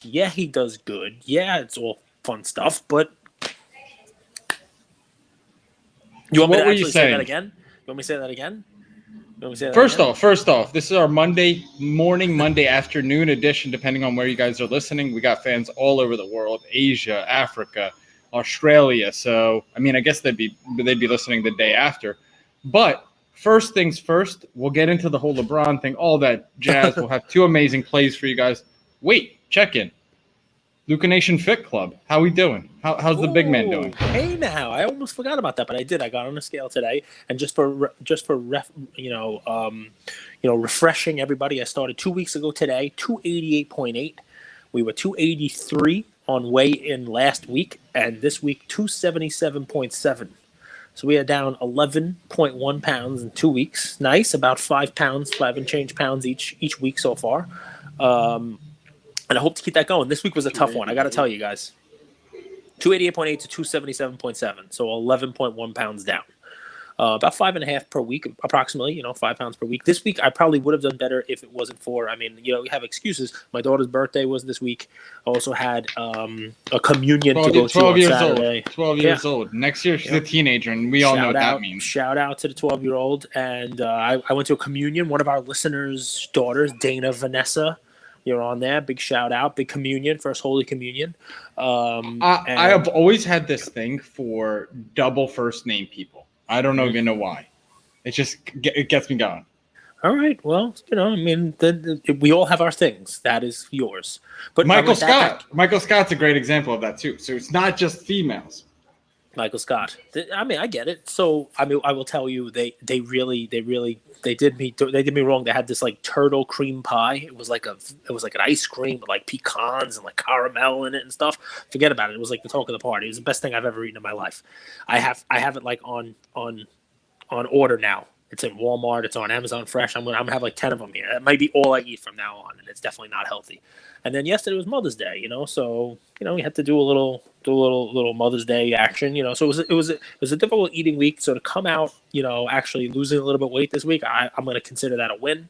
Yeah, he does good. Yeah, it's all fun stuff. But you So want me what to were you actually say that saying? again? You want me to say that again? You want me to say that First again? off, first off, this is our Monday morning, Monday afternoon edition, depending on where you guys are listening. We got fans all over the world, Asia, Africa, Australia. So, I mean, I guess they'd be listening the day after. But first things first, we'll get into the whole LeBron thing, all that jazz. We'll have two amazing plays for you guys. Wait, check in. Luca Nation Fit Club. How we doing? How's the big man doing? Oh, hey now! I almost forgot about that, but I did. I got on a scale today, and refreshing everybody. I started 2 weeks ago today, 288.8. We were 283 on weigh in last week, and this week 277.7. So we are down 11.1 pounds in 2 weeks. Nice, about 5 pounds, 5 and change pounds each week so far. And I hope to keep that going. This week was a tough one. I got to tell you guys. 288.8 to 277.7, so 11.1 pounds down. About 5.5 per week, approximately, 5 pounds per week. This week, I probably would have done better if it wasn't for, we have excuses. My daughter's birthday was this week. I also had a communion to go to on years Saturday. Old. 12 years old. Next year, she's a teenager, and we all know what that means. Shout out to the 12-year-old. And I went to a communion. One of our listeners' daughters, Dana Vanessa, you're on there. Big shout out. Big communion. First Holy Communion. I have always had this thing for double first name people. I don't even know why. It gets me going. All right. Well, we all have our things. That is yours. But Michael Scott. Michael Scott's a great example of that too. So it's not just females. Michael Scott. I get it. So I will tell you, they did me wrong. They had this like turtle cream pie. It was like an ice cream with like pecans and like caramel in it and stuff. Forget about it. It was like the talk of the party. It was the best thing I've ever eaten in my life. I have it like on order now. It's in Walmart. It's on Amazon Fresh. I'm gonna have like 10 of them here. That might be all I eat from now on, and it's definitely not healthy. And then yesterday was Mother's Day, so we had to do a little Mother's Day action, So it was a difficult eating week. So to come out, actually losing a little bit of weight this week, I'm gonna consider that a win.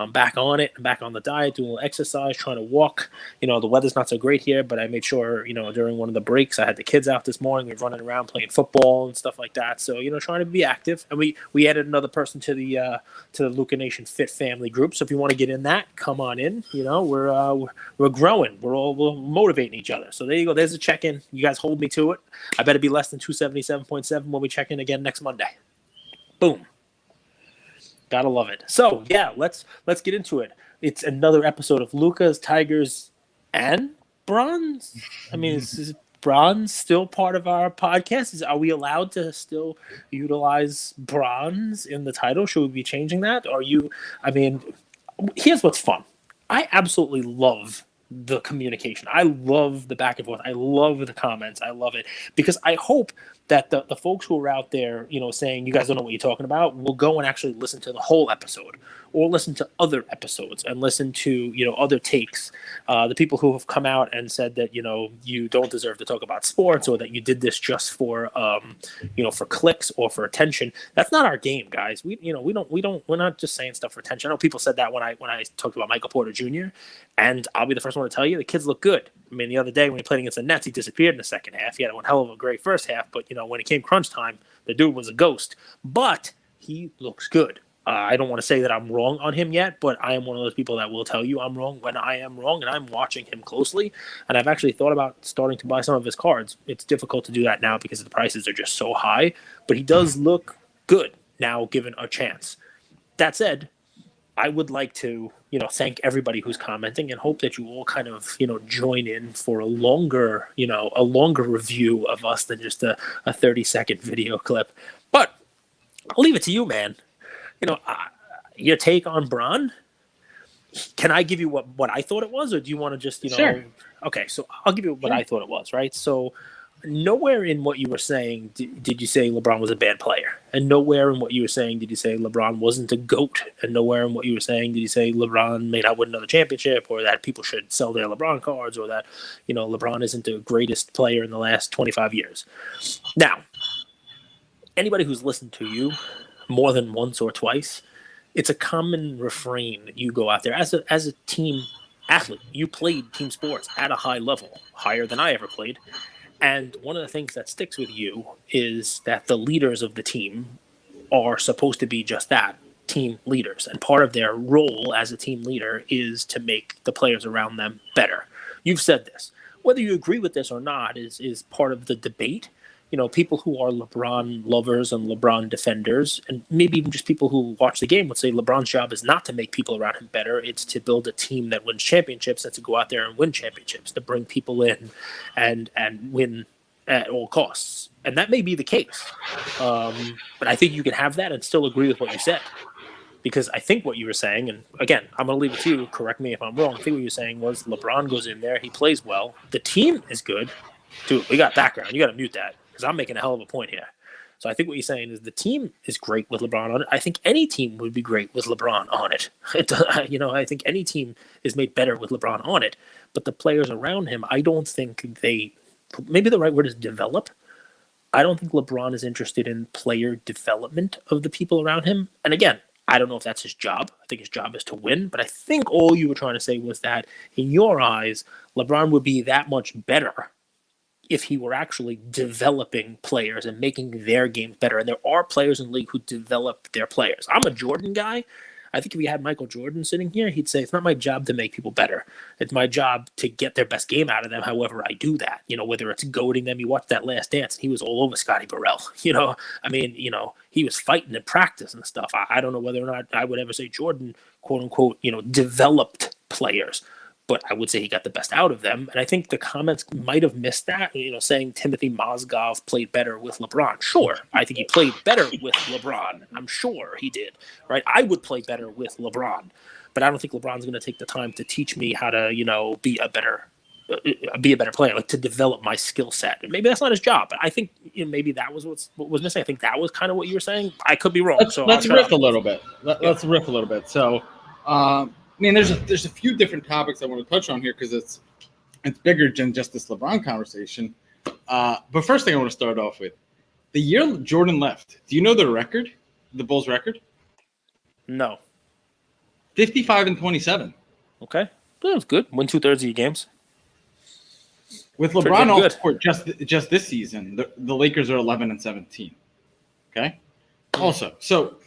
I'm back on it. I'm back on the diet, doing a little exercise, trying to walk. The weather's not so great here, but I made sure, during one of the breaks, I had the kids out this morning. We were running around playing football and stuff like that. So, trying to be active. And we added another person to the Luca Nation Fit family group. So if you want to get in that, come on in. We're growing. We're motivating each other. So there you go. There's a check-in. You guys hold me to it. I better be less than 277.7 when we check in again next Monday. Boom. Gotta love it. So yeah, let's get into it. It's another episode of Luca's, Tigers, and Bronze. Is Bronze still part of our podcast? Are we allowed to still utilize Bronze in the title? Should we be changing that? Here's what's fun. I absolutely love the communication. I love the back and forth. I love the comments. I love it because I hope that the folks who are out there, saying you guys don't know what you're talking about, will go and actually listen to the whole episode or listen to other episodes and listen to, other takes. The people who have come out and said that, you don't deserve to talk about sports or that you did this just for, for clicks or for attention. That's not our game, guys. We're not just saying stuff for attention. I know people said that when I talked about Michael Porter Jr. And I'll be the first one to tell you, the kids look good. The other day when he played against the Nets, he disappeared in the second half. He had one hell of a great first half, but, when it came crunch time, the dude was a ghost. But he looks good. I don't want to say that I'm wrong on him yet, but I am one of those people that will tell you I'm wrong when I am wrong, and I'm watching him closely. And I've actually thought about starting to buy some of his cards. It's difficult to do that now because the prices are just so high, but he does look good now given a chance. That said, I would like to, thank everybody who's commenting and hope that you all kind of, join in for a longer review of us than just a 30-second video clip. But I'll leave it to you, man. Your take on Bron. Can I give you what I thought it was, or do you want to just, Sure. Okay, so I'll give you what I thought it was, right? So nowhere in what you were saying did you say LeBron was a bad player. And nowhere in what you were saying did you say LeBron wasn't a GOAT. And nowhere in what you were saying did you say LeBron may not win another championship or that people should sell their LeBron cards or that, LeBron isn't the greatest player in the last 25 years. Now, anybody who's listened to you more than once or twice, it's a common refrain that you go out there as a team athlete. You played team sports at a high level, higher than I ever played. And one of the things that sticks with you is that the leaders of the team are supposed to be just that, team leaders. And part of their role as a team leader is to make the players around them better. You've said this. Whether you agree with this or not is part of the debate. You know, people who are LeBron lovers and LeBron defenders, and maybe even just people who watch the game would say LeBron's job is not to make people around him better. It's to build a team that wins championships and to go out there and win championships, to bring people in and win at all costs. And that may be the case. But I think you can have that and still agree with what you said. Because I think what you were saying, and again, I'm going to leave it to you, correct me if I'm wrong, I think what you were saying was LeBron goes in there, he plays well, the team is good. Dude, we got background. You got to mute that because I'm making a hell of a point here. So I think what you're saying is the team is great with LeBron on it. I think any team would be great with LeBron on it. I think any team is made better with LeBron on it. But the players around him, I don't think maybe the right word is develop. I don't think LeBron is interested in player development of the people around him. And again, I don't know if that's his job. I think his job is to win. But I think all you were trying to say was that in your eyes, LeBron would be that much better if he were actually developing players and making their games better. And there are players in the league who develop their players. I'm a Jordan guy. I think if we had Michael Jordan sitting here, he'd say, it's not my job to make people better. It's my job to get their best game out of them, however I do that. You know, whether it's goading them. You watch that Last Dance, he was all over Scotty Burrell. You know, I mean, you know, he was fighting in practice and stuff. I don't know whether or not I would ever say Jordan, quote unquote, you know, developed players. But I would say he got the best out of them. And I think the comments might have missed that, you know, saying Timothy Mozgov played better with LeBron. Sure, I think he played better with LeBron. I'm sure he did, right? I would play better with LeBron. But I don't think LeBron's going to take the time to teach me how to, you know, be a better player, like to develop my skill set. Maybe that's not his job, but I think, you know, maybe that was what was missing. I think that was kind of what you were saying. I could be wrong. Let's riff a little bit. Let's riff a little bit. So, I mean, there's a few different topics I want to touch on here because it's bigger than just this LeBron conversation. But first thing I want to start off with, the year Jordan left, do you know the record, the Bulls record? No. 55-27. Okay. That was good. Win 2/3 of your games. With LeBron off the court just this season, the Lakers are 11-17. Okay? Also, so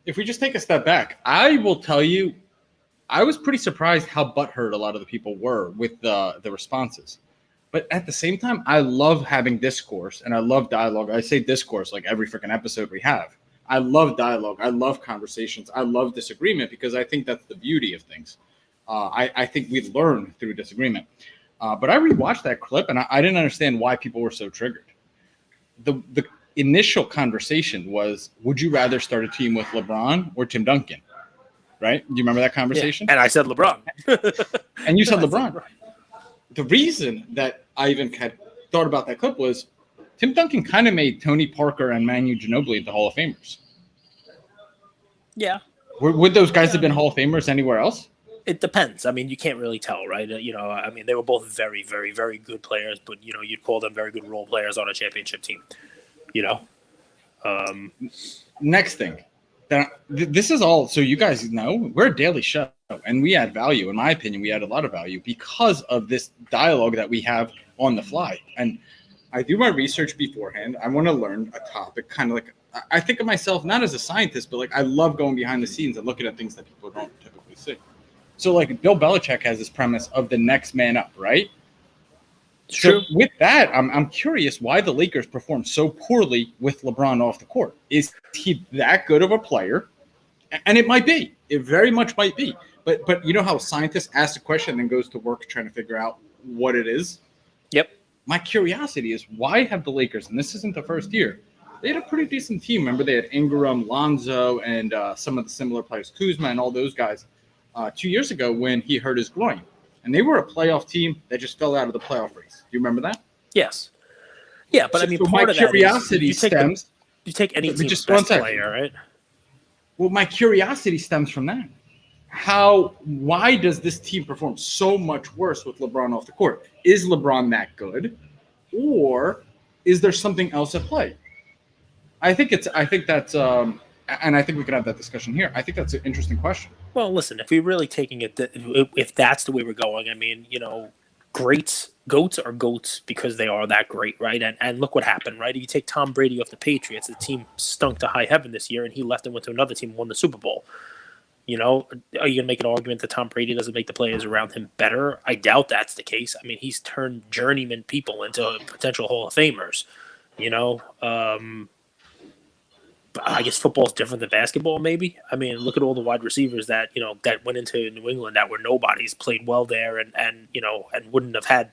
if we just take a step back, I will tell you, I was pretty surprised how butthurt a lot of the people were with the responses. But at the same time, I love having discourse and I love dialogue. I say discourse like every freaking episode we have. I love dialogue. I love conversations. I love disagreement because I think that's the beauty of things. I think we learn through disagreement. But I rewatched that clip and I didn't understand why people were so triggered. The initial conversation was, would you rather start a team with LeBron or Tim Duncan? Right? Do you remember that conversation? Yeah. And I said LeBron. And you said LeBron. The reason that I even had thought about that clip was Tim Duncan kind of made Tony Parker and Manu Ginobili into Hall of Famers. Yeah. Would those guys have been Hall of Famers anywhere else? It depends. I mean, you can't really tell, right? You know, I mean, they were both very, very, very good players, but, you know, you'd call them very good role players on a championship team, you know? Next thing. This is all, so you guys know, we're a daily show, and we add value. In my opinion, we add a lot of value because of this dialogue that we have on the fly. And I do my research beforehand. I want to learn a topic, kind of like, I think of myself not as a scientist, but like I love going behind the scenes and looking at things that people don't typically see. So like Bill Belichick has this premise of the next man up, right? True. So with that, I'm curious why the Lakers performed so poorly with LeBron off the court. Is he that good of a player? And it might be. It very much might be. But you know how scientists ask a question and then goes to work trying to figure out what it is? Yep. My curiosity is why have the Lakers, and this isn't the first year, they had a pretty decent team. Remember, they had Ingram, Lonzo, and some of the similar players, Kuzma and all those guys 2 years ago when he hurt his groin. And they were a playoff team that just fell out of the playoff race. Do you remember that? Yes. Yeah, but I mean, part of that curiosity is you take any team's best player, right? Well, my curiosity stems from that. Why does this team perform so much worse with LeBron off the court? Is LeBron that good? Or is there something else at play? I think that's and I think we could have that discussion here. I think that's an interesting question. Well, listen, if we're really taking it, if that's the way we're going, I mean, goats are goats because they are that great, right? And look what happened, right? If you take Tom Brady off the Patriots, the team stunk to high heaven this year, and he left and went to another team and won the Super Bowl. Are you going to make an argument that Tom Brady doesn't make the players around him better? I doubt that's the case. I mean, he's turned journeyman people into potential Hall of Famers. You know, I guess football is different than basketball. Maybe. I mean, look at all the wide receivers that went into New England that were nobodies, played well there, and wouldn't have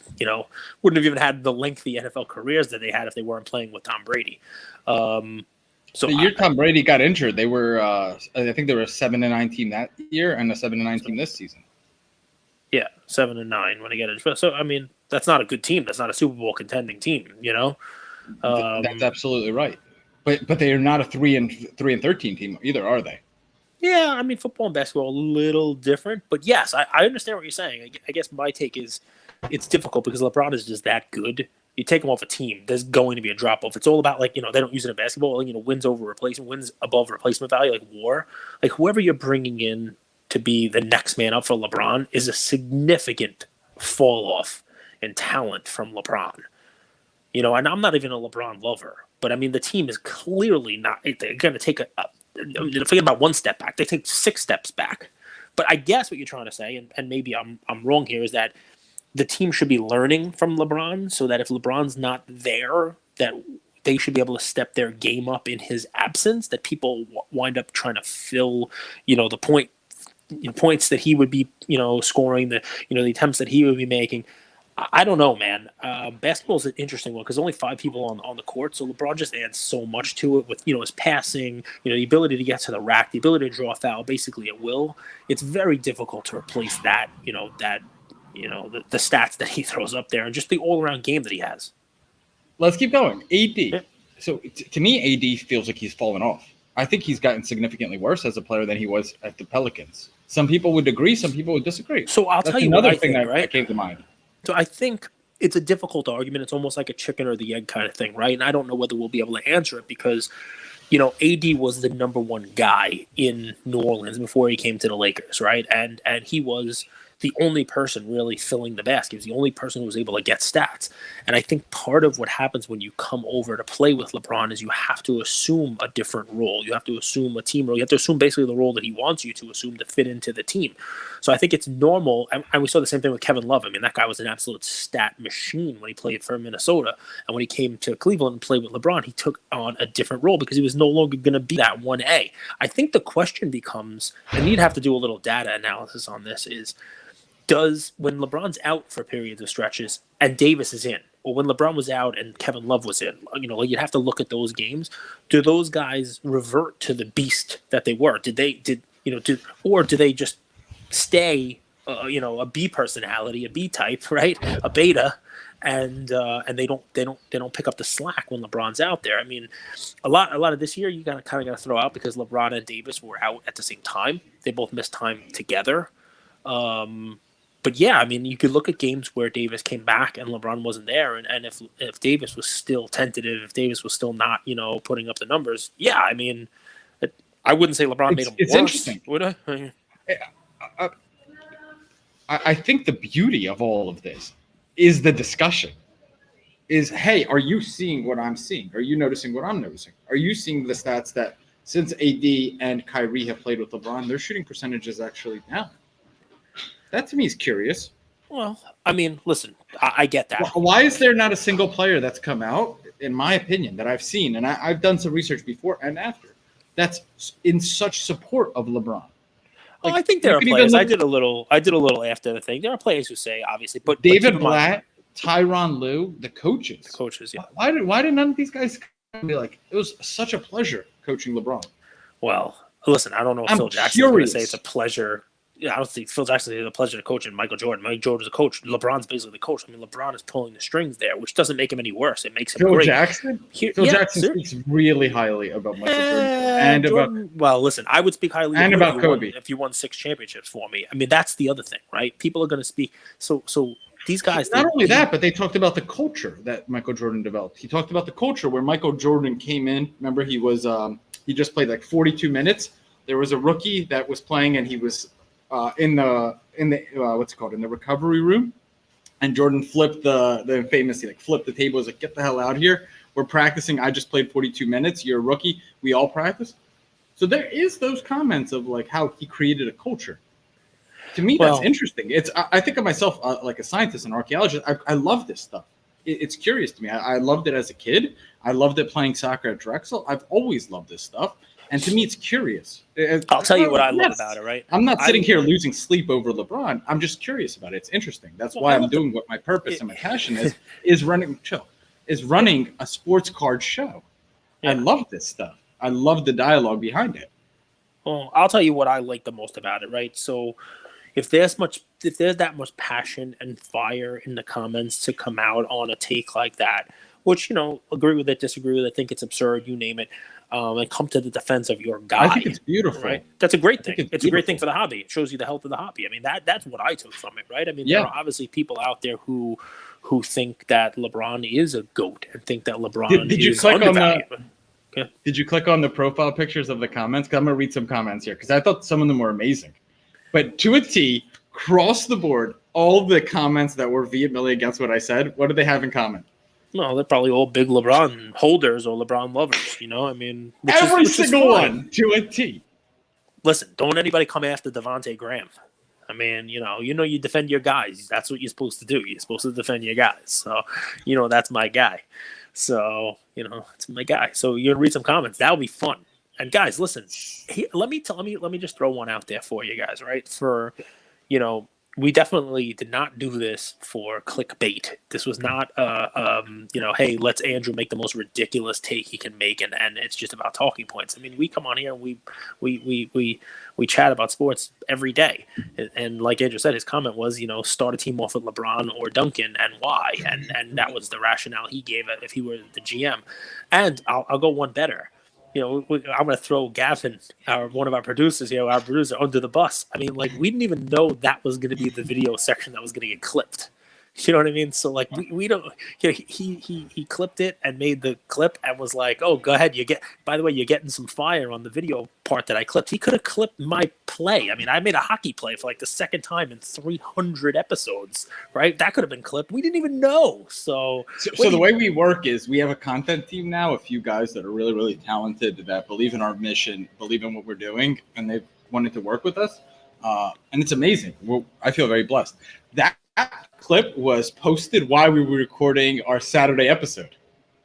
even had the lengthy NFL careers that they had if they weren't playing with Tom Brady. So the year Tom Brady got injured, they were I think they were a 7-9 team that year and a 7-9 team this season. Yeah, 7-9 when they get injured. So I mean, that's not a good team. That's not a Super Bowl contending team. That's absolutely right. But they are not a 3-13 team either, are they? Yeah, I mean, football and basketball are a little different, but yes, I understand what you're saying. I guess my take is it's difficult because LeBron is just that good. You take him off a team, there's going to be a drop off. It's all about they don't use it in basketball. Wins over replacement, wins above replacement value, like WAR. Like whoever you're bringing in to be the next man up for LeBron is a significant fall off in talent from LeBron. And I'm not even a LeBron lover, but I mean the team is clearly not. They're going to take forget about one step back. They take 6 steps back. But I guess what you're trying to say, and maybe I'm wrong here, is that the team should be learning from LeBron so that if LeBron's not there, that they should be able to step their game up in his absence, that people wind up trying to fill, the points that he would be, scoring, the attempts that he would be making. I don't know, man. Basketball is an interesting one because only 5 people on the court, so LeBron just adds so much to it with his passing, the ability to get to the rack, the ability to draw a foul, basically at will. It's very difficult to replace that, the stats that he throws up there and just the all around game that he has. Let's keep going. AD. Yeah. So to me, AD feels like he's fallen off. I think he's gotten significantly worse as a player than he was at the Pelicans. Some people would agree, some people would disagree. So I'll tell you another what I thing think, that came to mind. So I think it's a difficult argument. It's almost like a chicken or the egg kind of thing, right? And I don't know whether we'll be able to answer it because, AD was the number one guy in New Orleans before he came to the Lakers, right? And he was the only person really filling the basket. He was the only person who was able to get stats. And I think part of what happens when you come over to play with LeBron is you have to assume a different role. You have to assume a team role. You have to assume basically the role that he wants you to assume to fit into the team. So I think it's normal. And we saw the same thing with Kevin Love. I mean, that guy was an absolute stat machine when he played for Minnesota. And when he came to Cleveland and played with LeBron, he took on a different role because he was no longer going to be that 1A. I think the question becomes, and you'd have to do a little data analysis on this, is when LeBron's out for periods of stretches and Davis is in, or when LeBron was out and Kevin Love was in, you'd have to look at those games. Do those guys revert to the beast that they were? Did they just stay, a B personality, a B type, right, a beta, and they don't pick up the slack when LeBron's out there? I mean, a lot of this year you kind of got to throw out because LeBron and Davis were out at the same time. They both missed time together. But yeah, I mean, you could look at games where Davis came back and LeBron wasn't there, and if Davis was still tentative, if Davis was still not, putting up the numbers, yeah, I mean, I wouldn't say LeBron made him worse. It's interesting. Would I? I think the beauty of all of this is the discussion. Is, hey, are you seeing what I'm seeing? Are you noticing what I'm noticing? Are you seeing the stats that since AD and Kyrie have played with LeBron, their shooting percentage is actually down? That to me is curious. Well, I mean, listen, I get that. Why is there not a single player that's come out, in my opinion, that I've seen, and I've done some research before and after, that's in such support of LeBron? Well, I think there are players. I did a little after the thing. There are players who say, obviously, but David Blatt, Tyronn Lue, the coaches. Yeah. Why did none of these guys be like, it was such a pleasure coaching LeBron? Well, listen, I don't know if Phil Jackson's going to say it's a pleasure. Yeah, I don't think Phil Jackson is a pleasure to coach and Michael Jordan. Michael Jordan's a coach. LeBron's basically the coach. I mean, LeBron is pulling the strings there, which doesn't make him any worse. It makes him Phil great. Jackson? Phil Jackson speaks really highly about Michael Jordan. Jordan, well, listen, I would speak highly and about Kobe. If you won 6 championships for me. I mean, that's the other thing, right? People are going to speak. So these guys. Not only that, but they talked about the culture that Michael Jordan developed. He talked about the culture where Michael Jordan came in. Remember, he was he just played like 42 minutes. There was a rookie that was playing, and he was in the what's it called, in the recovery room, and Jordan flipped the famously flipped the table. He was like, "Get the hell out of here! We're practicing. I just played 42 minutes. You're a rookie. We all practice." So there is those comments of like how he created a culture. To me, that's interesting. I think of myself like a scientist and archaeologist. I love this stuff. It's curious to me. I loved it as a kid. I loved it playing soccer at Drexel. I've always loved this stuff. And to me, it's curious. I'll tell you what I love about it, right? I'm not sitting here losing sleep over LeBron. I'm just curious about it. It's interesting. That's why I'm doing what my purpose and my passion is running a sports card show. Yeah. I love this stuff. I love the dialogue behind it. Well, I'll tell you what I like the most about it, right? So if there's that much passion and fire in the comments to come out on a take like that, which, agree with it, disagree with it, think it's absurd, you name it, and come to the defense of your guy. I think it's beautiful. Right? That's a great thing. It's a great thing for the hobby. It shows you the health of the hobby. I mean, that's what I took from it, right? I mean, there are obviously people out there who think that LeBron is a GOAT and think that LeBron is undervalued. Okay. Did you click on the profile pictures of the comments? 'Cause I'm going to read some comments here because I thought some of them were amazing. But to a T, across the board, all the comments that were vehemently against what I said, what do they have in common? No, they're probably all big LeBron holders or LeBron lovers, I mean, every single one to a T. Listen, don't anybody come after Devontae Graham. I mean, you defend your guys. That's what you're supposed to do. You're supposed to defend your guys. So, that's my guy. So, it's my guy. So you're gonna read some comments. That'll be fun. And guys, listen. Let me just throw one out there for you guys, right? For, we definitely did not do this for clickbait. This was not, hey, let's Andrew make the most ridiculous take he can make, and it's just about talking points. I mean, we come on here and we chat about sports every day. And like Andrew said, his comment was, start a team off with LeBron or Duncan, and why? And that was the rationale he gave it if he were the GM. And I'll go one better. I'm going to throw Gavin, one of our producers here, under the bus. I mean, we didn't even know that was going to be the video section that was going to get clipped. You know what I mean? So we don't. He clipped it and made the clip and was like, "Oh, go ahead. By the way, you're getting some fire on the video part that I clipped." He could have clipped my play. I mean, I made a hockey play for the second time in 300 episodes. Right? That could have been clipped. We didn't even know. So the way we work is we have a content team now, a few guys that are really, really talented that believe in our mission, believe in what we're doing, and they've wanted to work with us. And it's amazing. I feel very blessed. That clip was posted while we were recording our Saturday episode. Do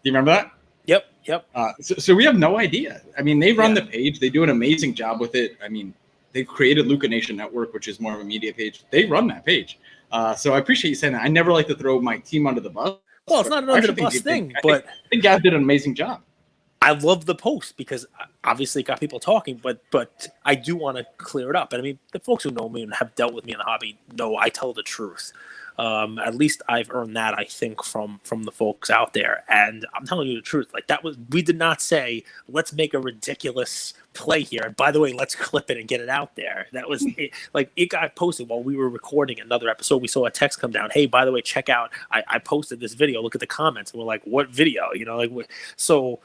you remember that? Yep. So we have no idea. I mean, they run the page. They do an amazing job with it. I mean, they've created Luca Nation Network, which is more of a media page. They run that page. So I appreciate you saying that. I never like to throw my team under the bus. Well, it's not an under the bus thing, but I think Gav did an amazing job. I love the post because obviously it got people talking, but I do want to clear it up. And I mean, the folks who know me and have dealt with me in the hobby know I tell the truth. At least I've earned that, I think, from the folks out there. And I'm telling you the truth. We did not say, let's make a ridiculous play here. And by the way, let's clip it and get it out there. That was it. It got posted while we were recording another episode. We saw a text come down. Hey, by the way, check out, I posted this video. Look at the comments. And we're like, what video? So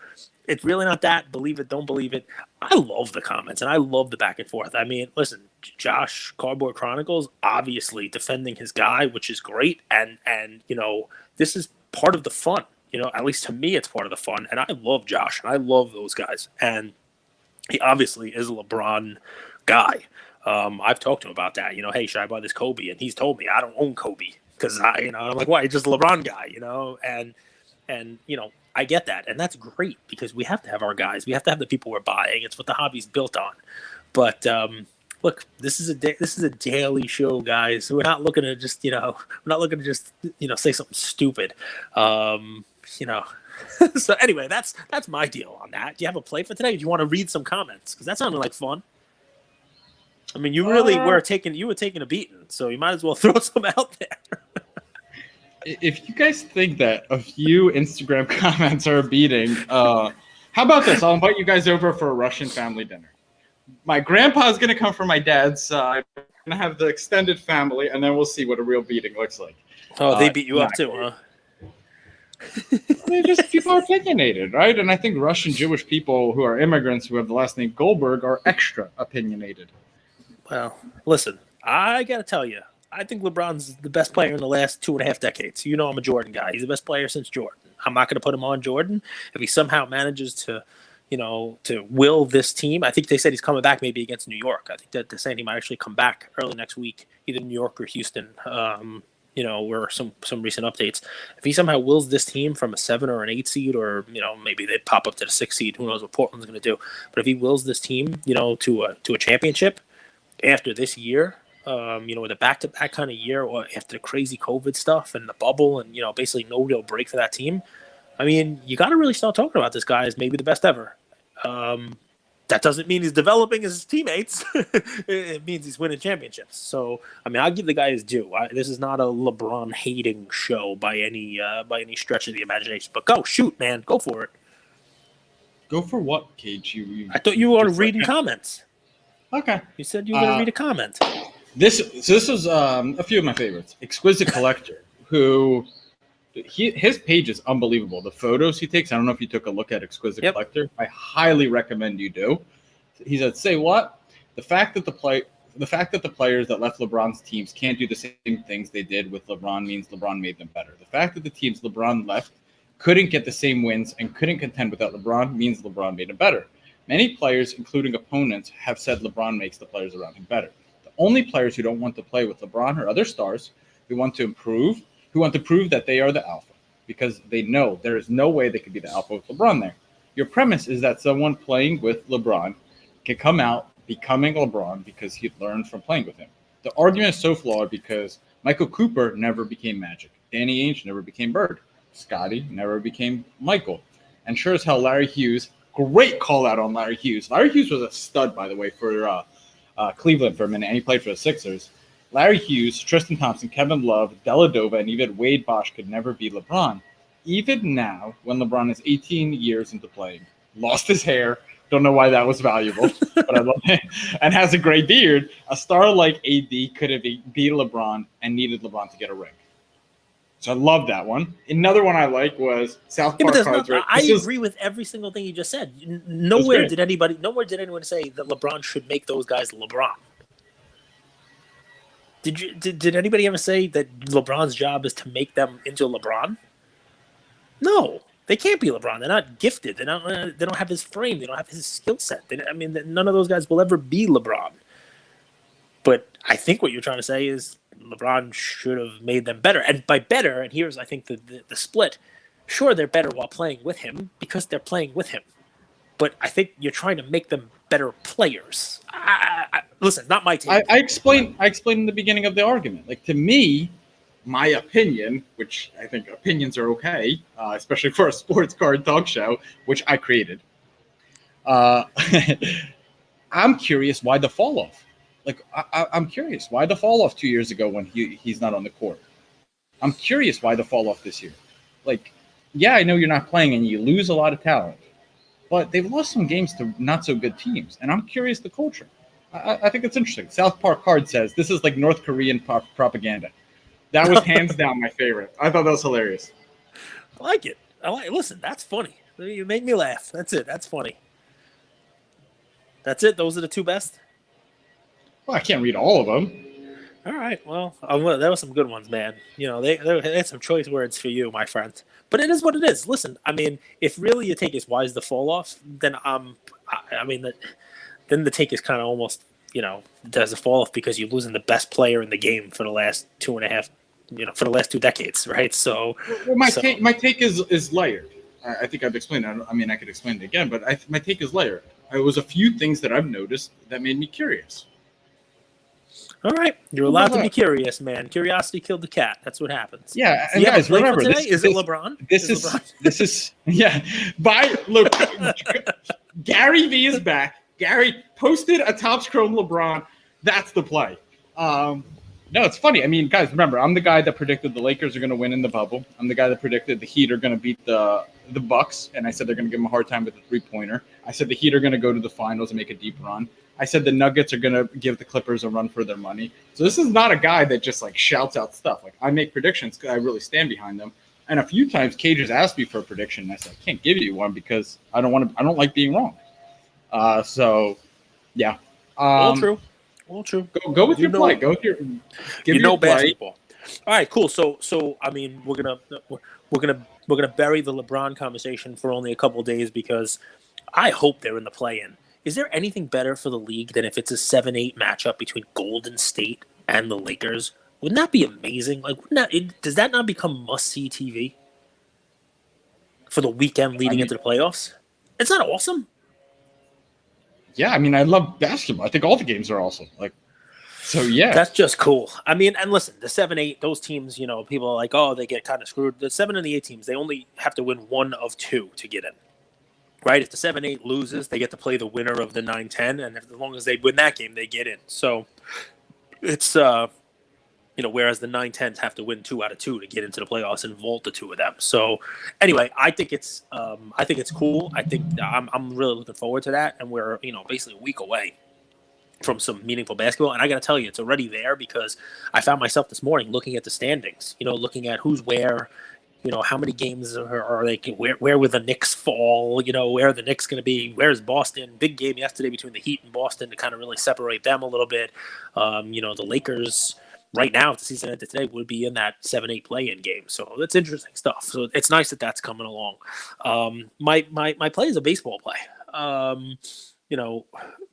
it's really not that. Believe it, don't believe it. I love the comments and I love the back and forth. I mean, listen, Josh, Cardboard Chronicles, obviously defending his guy, which is great. And this is part of the fun. At least to me, it's part of the fun. And I love Josh and I love those guys. And he obviously is a LeBron guy. I've talked to him about that. Hey, should I buy this Kobe? And he's told me I don't own Kobe because I'm like, why? He's just a LeBron guy, and I get that, and that's great because we have to have our guys. We have to have the people we're buying. It's what the hobby's built on. But look, this is a daily show, guys. So we're not looking to just say something stupid. So anyway, that's my deal on that. Do you have a play for today? Do you want to read some comments? Because that sounded like fun. I mean, you really were taking a beating, so you might as well throw some out there. If you guys think that a few Instagram comments are a beating, how about this? I'll invite you guys over for a Russian family dinner. My grandpa's going to come from my dad's side. I'm going to have the extended family, and then we'll see what a real beating looks like. Oh, they beat you up too, huh? They're just people are opinionated, right? And I think Russian Jewish people who are immigrants who have the last name Goldberg are extra opinionated. Well, listen, I got to tell you, I think LeBron's the best player in the last 2.5 decades. You know I'm a Jordan guy. He's the best player since Jordan. I'm not going to put him on Jordan. If he somehow manages to, to will this team, I think they said he's coming back maybe against New York. I think that they're saying he might actually come back early next week, either New York or Houston. Or some recent updates. If he somehow wills this team from a 7 or an 8 seed, or maybe they pop up to the 6 seed, who knows what Portland's going to do. But if he wills this team, to a championship after this year, with a back-to-back kind of year, or after the crazy COVID stuff and the bubble, and basically no real break for that team, I mean, you got to really start talking about this guy as maybe the best ever. That doesn't mean he's developing his teammates. It means he's winning championships. So, I mean, I'll give the guy his due. This is not a LeBron hating show by any stretch of the imagination. But go, shoot, man. Go for it. Go for what, Cage? I thought you were reading comments. Okay. You said you were going to read a comment. This was a few of my favorites. Exquisite Collector, who... his page is unbelievable. The photos he takes, I don't know if you took a look at Exquisite Collector. I highly recommend you do. He said, say what? The fact that the players that left LeBron's teams can't do the same things they did with LeBron means LeBron made them better. The fact that the teams LeBron left couldn't get the same wins and couldn't contend without LeBron means LeBron made them better. Many players, including opponents, have said LeBron makes the players around him better. The only players who don't want to play with LeBron or other stars who want to prove that they are the alpha, because they know there is no way they could be the alpha with LeBron there. Your premise is that someone playing with LeBron can come out becoming LeBron because he learned from playing with him. The argument is so flawed because Michael Cooper never became Magic. Danny Ainge never became Bird. Scotty never became Michael. And sure as hell, Larry Hughes, great call out on Larry Hughes. Larry Hughes was a stud, by the way, for Cleveland for a minute, and he played for the Sixers. Larry Hughes, Tristan Thompson, Kevin Love, Dellavedova, and even Wade Bosch could never be LeBron. Even now, when LeBron is 18 years into playing, lost his hair, don't know why that was valuable, but I love it, and has a gray beard, a star like AD could have beat LeBron and needed LeBron to get a ring. So I love that one. Another one I like was South Park Cards. I agree with every single thing you just said. Nowhere did anyone say that LeBron should make those guys LeBron. Did anybody ever say that LeBron's job is to make them into LeBron? No, they can't be LeBron. They're not gifted. They don't have his frame. They don't have his skill set. None of those guys will ever be LeBron. But I think what you're trying to say is LeBron should have made them better. And by better, and here's I think the split. Sure, they're better while playing with him because they're playing with him. But I think you're trying to make them better players. Listen, not my team. I explained in the beginning of the argument. Like, to me, my opinion, which I think opinions are okay, especially for a sports card talk show, which I created. I'm curious why the fall off. Like, I'm curious why the fall off 2 years ago when he's not on the court. I'm curious why the fall off this year. Like, yeah, I know you're not playing and you lose a lot of talent. But they've lost some games to not so good teams, and I'm curious the culture. I think it's interesting. South Park Card says this is like North Korean propaganda. That was hands down my favorite. I thought that was hilarious. I like it. Listen, that's funny. You make me laugh. That's it. That's funny. That's it. Those are the two best. Well, I can't read all of them. All right. Well, there were some good ones, man. They had some choice words for you, my friend. But it is what it is. Listen, I mean, if really your take is why is the fall off, then then the take is kind of almost, does the fall off because you're losing the best player in the game for the last 2.5, for the last 2 decades, right? So, my take is layered. I think I've explained it. I mean, I could explain it again, but my take is layered. There was a few things that I've noticed that made me curious. All right, you're allowed to be curious, man. Curiosity killed the cat. That's what happens. Yeah, and guys, remember today? Is it LeBron? This is yeah. Look, Gary V is back. Gary posted a Topps Chrome LeBron. That's the play. No, it's funny. I mean, guys, remember, I'm the guy that predicted the Lakers are going to win in the bubble. I'm the guy that predicted the Heat are going to beat the Bucks, and I said they're going to give them a hard time with the three-pointer. I said the Heat are going to go to the finals and make a deep run. I said the Nuggets are going to give the Clippers a run for their money. So this is not a guy that just, like, shouts out stuff. Like, I make predictions because I really stand behind them. And a few times Cage has asked me for a prediction, and I said I can't give you one because I don't like being wrong. So yeah. All Um, true. All true. go with You your play. know, Go with your give you me your know play. basketball. All right, cool. So I mean, we're gonna bury the LeBron conversation for only a couple of days because I hope they're in the play-in. Is there anything better for the league than if it's a 7-8 matchup between Golden State and the Lakers? Wouldn't that be amazing? Like, does that not become must-see TV for the weekend I leading mean, into the playoffs? It's not awesome. yeah, I mean, I love basketball. I think all the games are awesome. Like, so yeah. That's just cool. I mean, and listen, the 7-8, those teams, people are like, oh, they get kind of screwed. The 7 and the 8 teams, they only have to win one of two to get in. Right? If the 7-8 loses, they get to play the winner of the 9-10, and as long as they win that game, they get in. So it's whereas the 9-10s have to win 2 out of 2 to get into the playoffs and vault the two of them. So anyway, I think it's cool. I think I'm really looking forward to that, and we're basically a week away from some meaningful basketball. And I got to tell you, it's already there because I found myself this morning looking at the standings, looking at who's where, how many games are they, where will the Knicks fall, where are the Knicks going to be, where's Boston, big game yesterday between the Heat and Boston to kind of really separate them a little bit. The Lakers right now, if the season ended today, would be in that 7-8 play-in game. So that's interesting stuff. So it's nice that that's coming along. My play is a baseball play.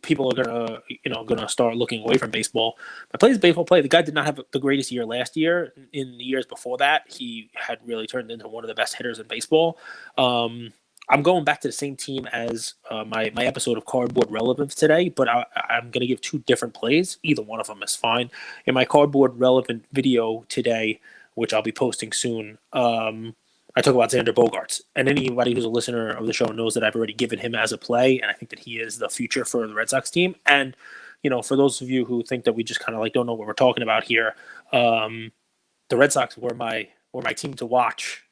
People are gonna start looking away from baseball. My play is baseball play. The guy did not have the greatest year last year. In the years before that, he had really turned into one of the best hitters in baseball. I'm going back to the same team as my episode of Cardboard Relevance today, but I'm going to give two different plays. Either one of them is fine. In my Cardboard Relevant video today, which I'll be posting soon, I talk about Xander Bogaerts, and anybody who's a listener of the show knows that I've already given him as a play, and I think that he is the future for the Red Sox team. And for those of you who think that we just kind of don't know what we're talking about here, the Red Sox were my team to watch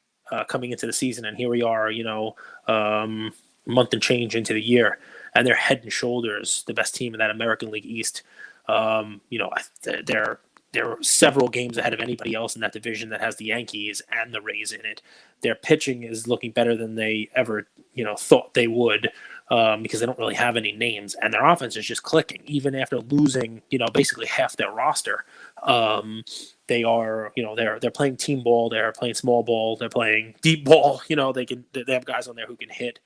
coming into the season, and here we are, month and change into the year, and they're head and shoulders the best team in that American League East. They're several games ahead of anybody else in that division that has the Yankees and the Rays in it. Their pitching is looking better than they ever, thought they would, because they don't really have any names, and their offense is just clicking even after losing, basically half their roster. They are, they're playing team ball, they're playing small ball, they're playing deep ball. They have guys on there who can hit,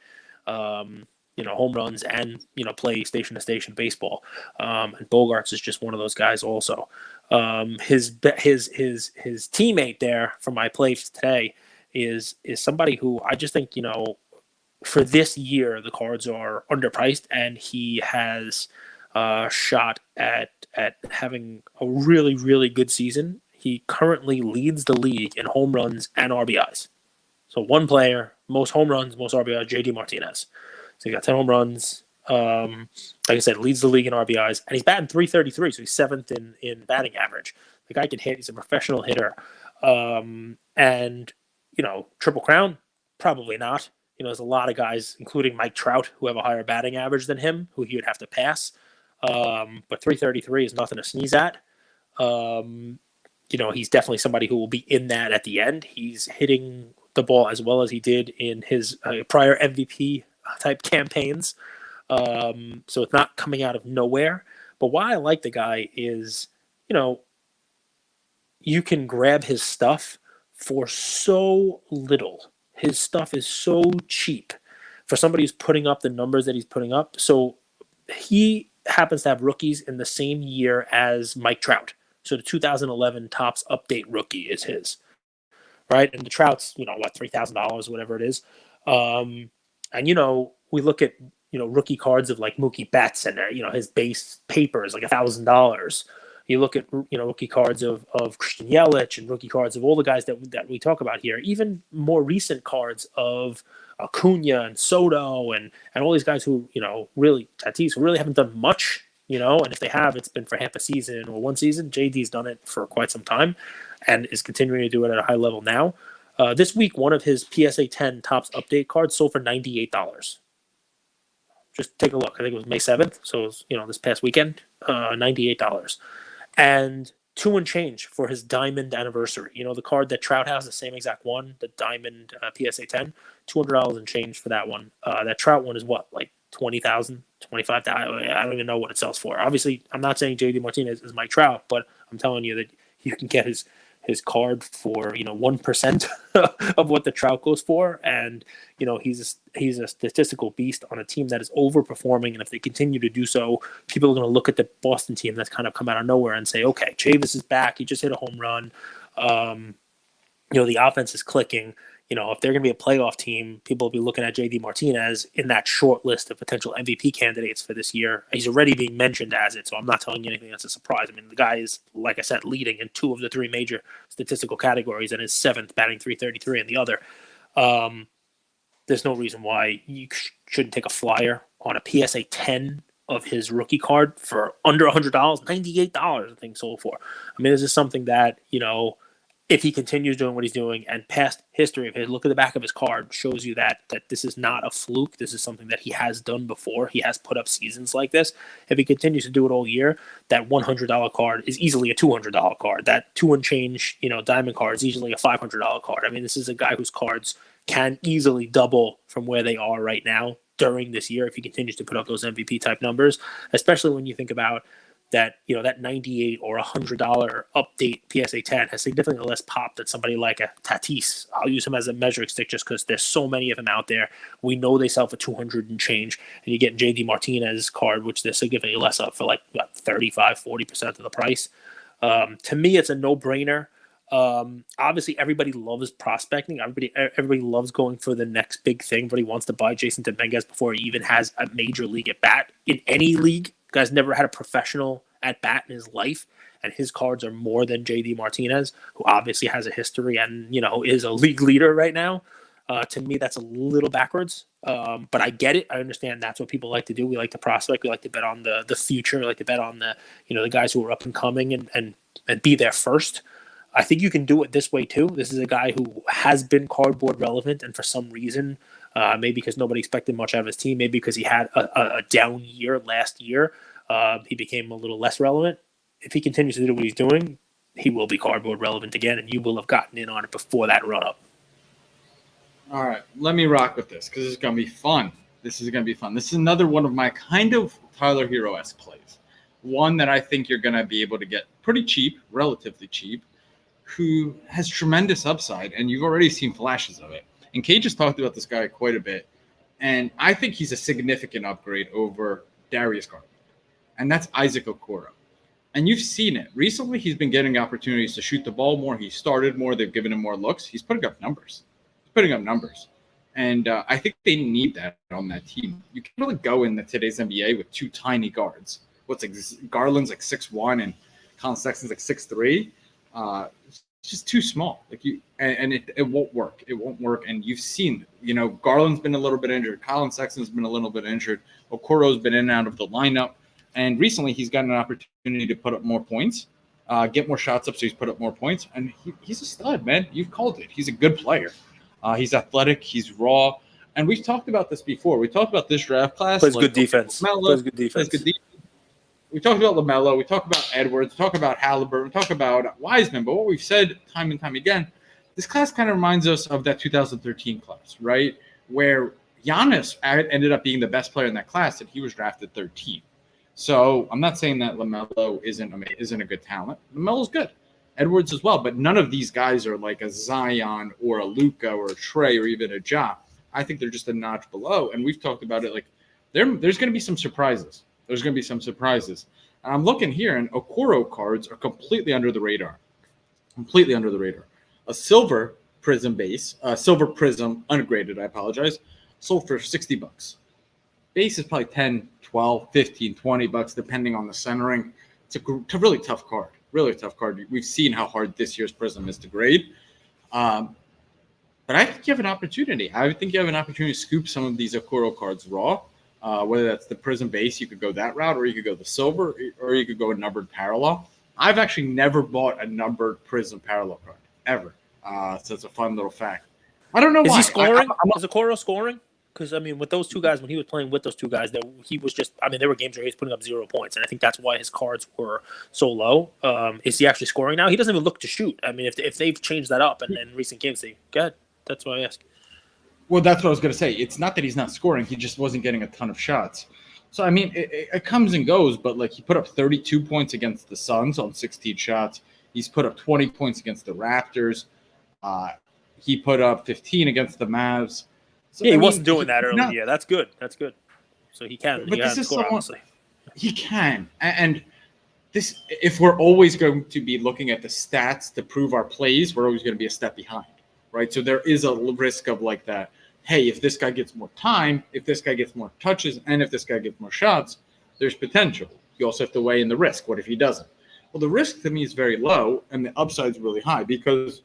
home runs and play station to station baseball. And Bogarts is just one of those guys also. His teammate there for my play today is somebody who I just think for this year the Cards are underpriced, and he has shot at having a really, really good season. He currently leads the league in home runs and RBIs. So one player, most home runs, most RBIs, JD Martinez. So he got 10 home runs. Like I said, leads the league in RBIs, and he's batting .333, so he's seventh in batting average. The guy can hit. He's a professional hitter. And Triple Crown, probably not. There's a lot of guys, including Mike Trout, who have a higher batting average than him, who he would have to pass. But .333 is nothing to sneeze at. He's definitely somebody who will be in that at the end. He's hitting the ball as well as he did in his prior MVP type campaigns. So it's not coming out of nowhere. But why I like the guy is, you can grab his stuff for so little. His stuff is so cheap for somebody who's putting up the numbers that he's putting up. So he happens to have rookies in the same year as Mike Trout. So the 2011 Topps Update rookie is his, right? And the Trout's, $3,000, whatever it is. And, we look at, rookie cards of like Mookie Betts, and his base paper is like $1,000. You look at, rookie cards of Christian Yelich, and rookie cards of all the guys that we talk about here, even more recent cards of Acuna and Soto and all these guys who, really, Tatis, who really haven't done much, and if they have, it's been for half a season or one season. JD's done it for quite some time and is continuing to do it at a high level now. This week, one of his PSA 10 Topps Update cards sold for $98. Just take a look. I think it was May 7th. So it was, this past weekend, $98. And two and change for his diamond anniversary. You know, the card that Trout has, the same exact one, the diamond PSA 10, $200 and change for that one. That Trout one is what, like 20,000, 25,000? I don't even know what it sells for. Obviously, I'm not saying JD Martinez is Mike Trout, but I'm telling you that you can get his card for 1% of what the Trout goes for, and he's a statistical beast on a team that is overperforming. And if they continue to do so, people are going to look at the Boston team that's kind of come out of nowhere and say, okay, Chavis is back. He just hit a home run. The offense is clicking. If they're going to be a playoff team, people will be looking at JD Martinez in that short list of potential MVP candidates for this year. He's already being mentioned as it, so I'm not telling you anything that's a surprise. I mean, the guy is, like I said, leading in 2 of the 3 major statistical categories and is 7th, batting .333 in the other. There's no reason why you shouldn't take a flyer on a PSA 10 of his rookie card for under $100, $98, I think, sold for. I mean, this is something that, if he continues doing what he's doing, and past history of his, look at the back of his card, shows you that this is not a fluke. This is something that he has done before. He has put up seasons like this. If he continues to do it all year, that $100 card is easily a $200 card. That 2 and change, diamond card is easily a $500 card. I mean, this is a guy whose cards can easily double from where they are right now during this year if he continues to put up those MVP type numbers, especially when you think about that, that $98 or $100 update PSA 10 has significantly less pop than somebody like a Tatis. I'll use him as a measuring stick just because there's so many of them out there. We know they sell for 200 and change, and you get JD Martinez card, which they're significantly less of for like 35-40% of the price. To me, it's a no-brainer. Obviously, everybody loves prospecting. Everybody loves going for the next big thing. Everybody wants to buy Jason Dominguez before he even has a major league at bat in any league. The guy's never had a professional at bat in his life, and his cards are more than JD Martinez, who obviously has a history and is a league leader right now. To me, that's a little backwards, but I get it. I understand that's what people like to do. We like to prospect. We like to bet on the future. We like to bet on the guys who are up and coming and be there first. I think you can do it this way too. This is a guy who has been cardboard relevant, and for some reason, maybe because nobody expected much out of his team, maybe because he had a down year last year, he became a little less relevant. If he continues to do what he's doing, he will be cardboard relevant again, and you will have gotten in on it before that run-up. All right, let me rock with this because it's going to be fun. This is another one of my kind of Tyler Hero-esque plays. One that I think you're going to be able to get pretty cheap, relatively cheap, who has tremendous upside, and you've already seen flashes of it. And Cage has talked about this guy quite a bit, and I think he's a significant upgrade over Darius Garland, and that's Isaac Okoro. And you've seen it. Recently, he's been getting opportunities to shoot the ball more. He started more. They've given him more looks. He's putting up numbers. And I think they need that on that team. You can't really go in today's NBA with 2 tiny guards. Garland's like 6'1", and Colin Sexton's like 6'3". It's just too small. It won't work. It won't work. And you've seen, Garland's been a little bit injured. Colin Sexton's been a little bit injured. Okoro's been in and out of the lineup. And recently he's gotten an opportunity to put up more points, get more shots up, so he's put up more points. And he's a stud, man. You've called it. He's a good player. He's athletic. He's raw. And we've talked about this before. We talked about this draft class. Plays good defense. Plays good defense. We talked about LaMelo. We talked about Edwards. We talked about Halliburton. We talked about Wiseman. But what we've said time and time again, this class kind of reminds us of that 2013 class, right? Where Giannis ended up being the best player in that class, and he was drafted 13. So I'm not saying that LaMelo isn't a good talent. LaMelo's good. Edwards as well. But none of these guys are like a Zion or a Luka or a Trey or even a Ja. I think they're just a notch below. And we've talked about it. Like there's going to be some surprises. And I'm looking here, and Okoro cards are completely under the radar. A silver prism base, silver prism ungraded, I apologize, sold for $60. Base is probably 10, 12, 15, $20, depending on the centering. It's a really tough card. We've seen how hard this year's prism is to grade. But I think you have an opportunity. To scoop some of these Okoro cards raw. Whether that's the prism base, you could go that route, or you could go the silver, or you could go a numbered parallel. I've actually never bought a numbered prism parallel card, ever. So it's a fun little fact. I don't know why. Is he scoring? Is Okoro scoring? Because, I mean, with those two guys, when he was playing with those two guys, he was just, I mean, there were games where he was putting up 0 points. And I think that's why his cards were so low. Is he actually scoring now? He doesn't even look to shoot. I mean, if they've changed that up and in recent games, go ahead. That's why I ask. Well, that's what I was going to say. It's not that he's not scoring. He just wasn't getting a ton of shots. So, I mean, it comes and goes, but, like, he put up 32 points against the Suns on 16 shots. He's put up 20 points against the Raptors. He put up 15 against the Mavs. So, yeah, he wasn't doing that early in the year. That's good. So he can. But this is score, someone, honestly. He can. And this, if we're always going to be looking at the stats to prove our plays, we're always going to be a step behind, right? So there is a risk of like that. Hey, if this guy gets more time, if this guy gets more touches, and if this guy gets more shots, there's potential. You also have to weigh in the risk. What if he doesn't? Well, the risk to me is very low, and the upside's really high because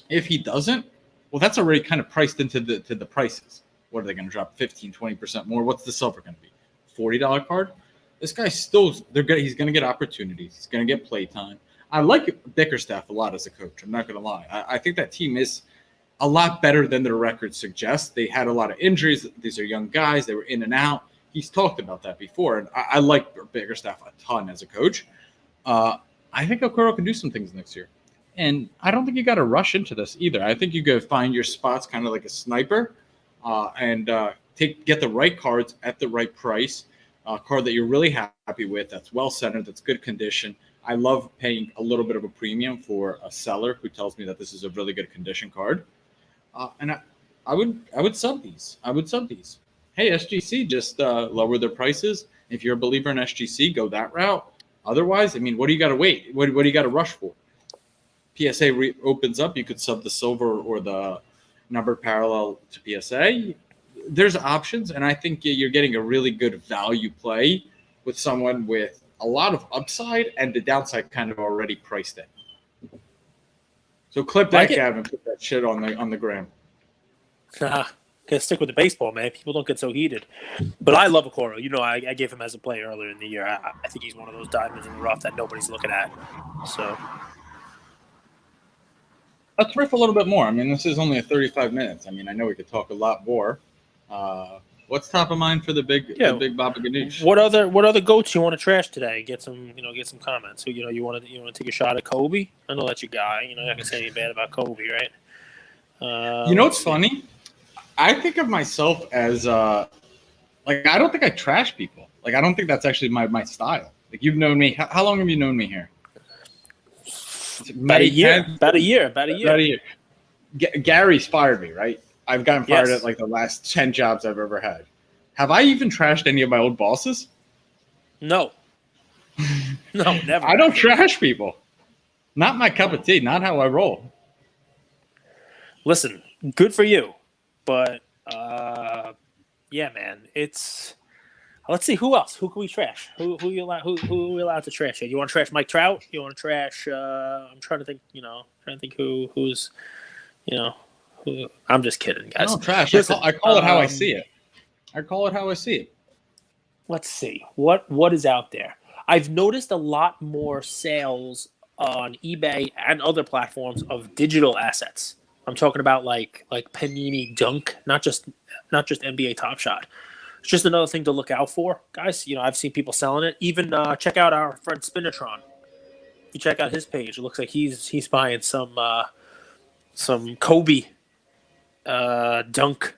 if he doesn't, well, that's already kind of priced into the prices. What are they going to drop? 15, 20% more? What's the silver going to be? $40 card? This guy's still he's going to get opportunities. He's going to get play time. I like Bickerstaff a lot as a coach. I'm not going to lie. I think that team is a lot better than their record suggests. They had a lot of injuries. These are young guys. They were in and out. He's talked about that before, and I like Bickerstaff a ton as a coach. I think Okoro can do some things next year. And I don't think you got to rush into this either. I think you go find your spots kind of like a sniper and get the right cards at the right price, a card that you're really happy with, that's well-centered, that's good condition. I love paying a little bit of a premium for a seller who tells me that this is a really good condition card. And I would sub these. Hey, SGC just lower their prices. If you're a believer in SGC, go that route. Otherwise, I mean, what do you got to wait? What do you got to rush for? PSA opens up, you could sub the silver or the numbered parallel to PSA. There's options, and I think you're getting a really good value play with someone with a lot of upside and the downside kind of already priced in. So clip that, Gavin, put that shit on the gram. Gotta stick with the baseball, man. People don't get so heated. But I love Okoro. You know, I gave him as a player earlier in the year. I think he's one of those diamonds in the rough that nobody's looking at. So let's riff a little bit more. I mean, this is only 35 minutes. I mean, I know we could talk a lot more. What's top of mind for the big Baba Ganoush? What other goats you want to trash today? Get some comments. So, you want to take a shot at Kobe? I know that's your guy. You're not gonna say anything bad about Kobe, right? What's funny? I think of myself as like I don't think I trash people. Like I don't think that's actually my style. Like you've known me. How long have you known me here? About a year. Gary's fired me, right? I've gotten fired at like the last 10 jobs I've ever had. Have I even trashed any of my old bosses? No. No, never. I don't trash people. Not my cup of tea. Not how I roll. Listen, good for you. But, yeah, man, it's – let's see, who else? Who can we trash? Who are we allowed to trash here? You want to trash Mike Trout? You want to trash I'm trying to think, who's, who – I'm just kidding, guys. I don't trash. Listen, I call it how I see it. Let's see. What is out there? I've noticed a lot more sales on eBay and other platforms of digital assets. I'm talking about like Panini Dunk, not just NBA Top Shot. It's just another thing to look out for, guys. I've seen people selling it. Even check out our friend Spinatron. If you check out his page, it looks like he's buying some Kobe Dunk.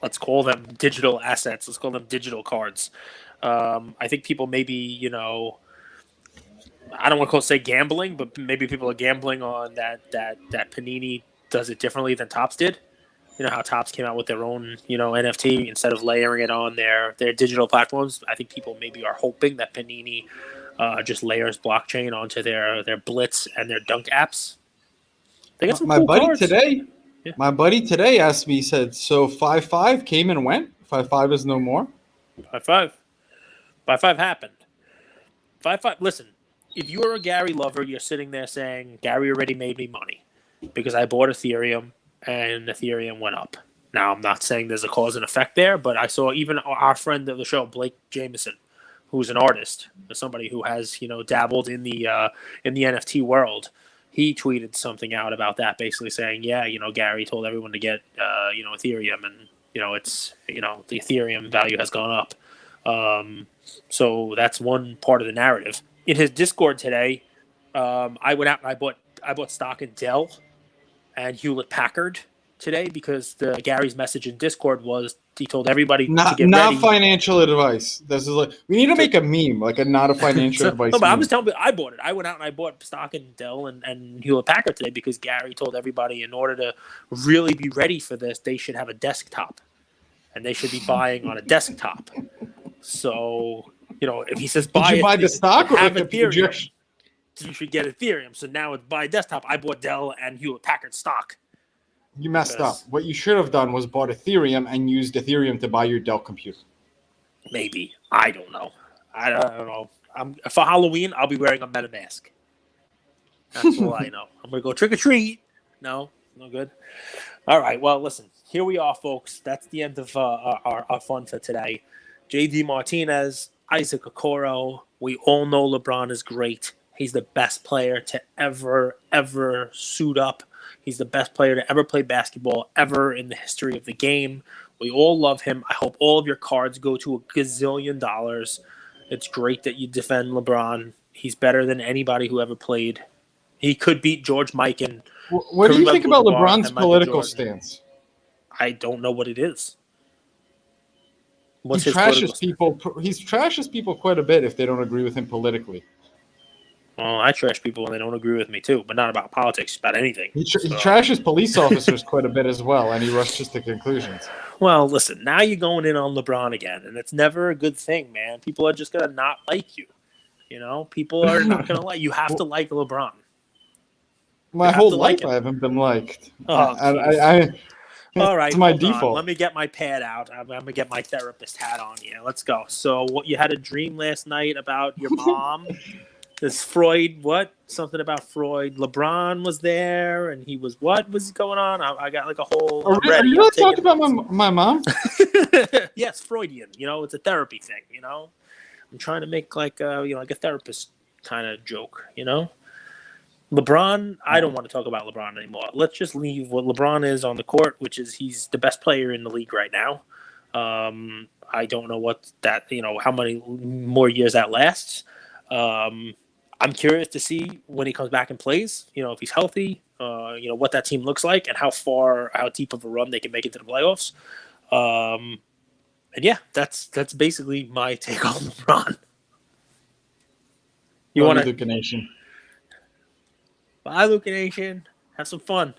Let's call them digital assets. Let's call them digital cards. I think people maybe I don't want to say gambling, but maybe people are gambling on that Panini does it differently than Topps did. You know how Topps came out with their own, NFT instead of layering it on their digital platforms. I think people maybe are hoping that Panini just layers blockchain onto their Blitz and their Dunk apps. They got some cool cards. My buddy today asked me, he said, so 5-5 came and went? 5-5 is no more? 5-5. 5-5 happened. 5-5. Listen, if you're a Gary lover, you're sitting there saying, Gary already made me money because I bought Ethereum and Ethereum went up. Now, I'm not saying there's a cause and effect there, but I saw even our friend of the show, Blake Jameson, who's an artist, somebody who has, dabbled in the NFT world, he tweeted something out about that, basically saying, yeah, Gary told everyone to get, Ethereum, and, it's, the Ethereum value has gone up. So that's one part of the narrative. In his Discord today, I went out and I bought stock in Dell and Hewlett Packard today because Gary's message in Discord was he told everybody to get not ready. financial advice. This is like we need to make a meme, like a not a financial advice. No, but meme. I'm just telling you, I bought it. I went out and I bought stock in Dell and Hewlett Packard today because Gary told everybody in order to really be ready for this, they should have a desktop, and they should be buying on a desktop. So if he says Did you buy the stock or have like Ethereum, you should get Ethereum. So now it's buy desktop. I bought Dell and Hewlett Packard stock. You messed up. What you should have done was bought Ethereum and used Ethereum to buy your Dell computer. Maybe. I don't know. I don't know. For Halloween, I'll be wearing a MetaMask. That's all I know. I'm going to go trick or treat. No good. All right. Well, listen. Here we are, folks. That's the end of our fun for today. JD Martinez, Isaac Okoro. We all know LeBron is great. He's the best player to ever suit up. He's the best player to ever play basketball ever in the history of the game. We all love him. I hope all of your cards go to $1 gazillion. It's great that you defend LeBron. He's better than anybody who ever played. He could beat George Mikan. What do you think about LeBron's political stance? I don't know what it is. He trashes people quite a bit if they don't agree with him politically. Well, I trash people when they don't agree with me too, but not about politics, about anything. He trashes police officers quite a bit as well, and he rushes to conclusions. Well, listen, now you're going in on LeBron again, and it's never a good thing, man. People are just going to not like you. People are not going to like you. You have to like LeBron. My whole life I haven't been liked. Oh, all right, it's my default. Let me get my pad out. I'm going to get my therapist hat on here. Let's go. So you had a dream last night about your mom. This Freud, what? Something about Freud. LeBron was there, and he was, what was going on? I got like a whole... Are you not talking about my mom? Yes, Freudian. It's a therapy thing, I'm trying to make like a therapist kind of joke, LeBron, I don't want to talk about LeBron anymore. Let's just leave what LeBron is on the court, which is he's the best player in the league right now. I don't know how many more years that lasts. I'm curious to see when he comes back and plays, if he's healthy, what that team looks like and how deep of a run they can make it to the playoffs. And yeah, that's basically my take on LeBron. You want to Luca Nation. Bye, Luca Nation. Have some fun.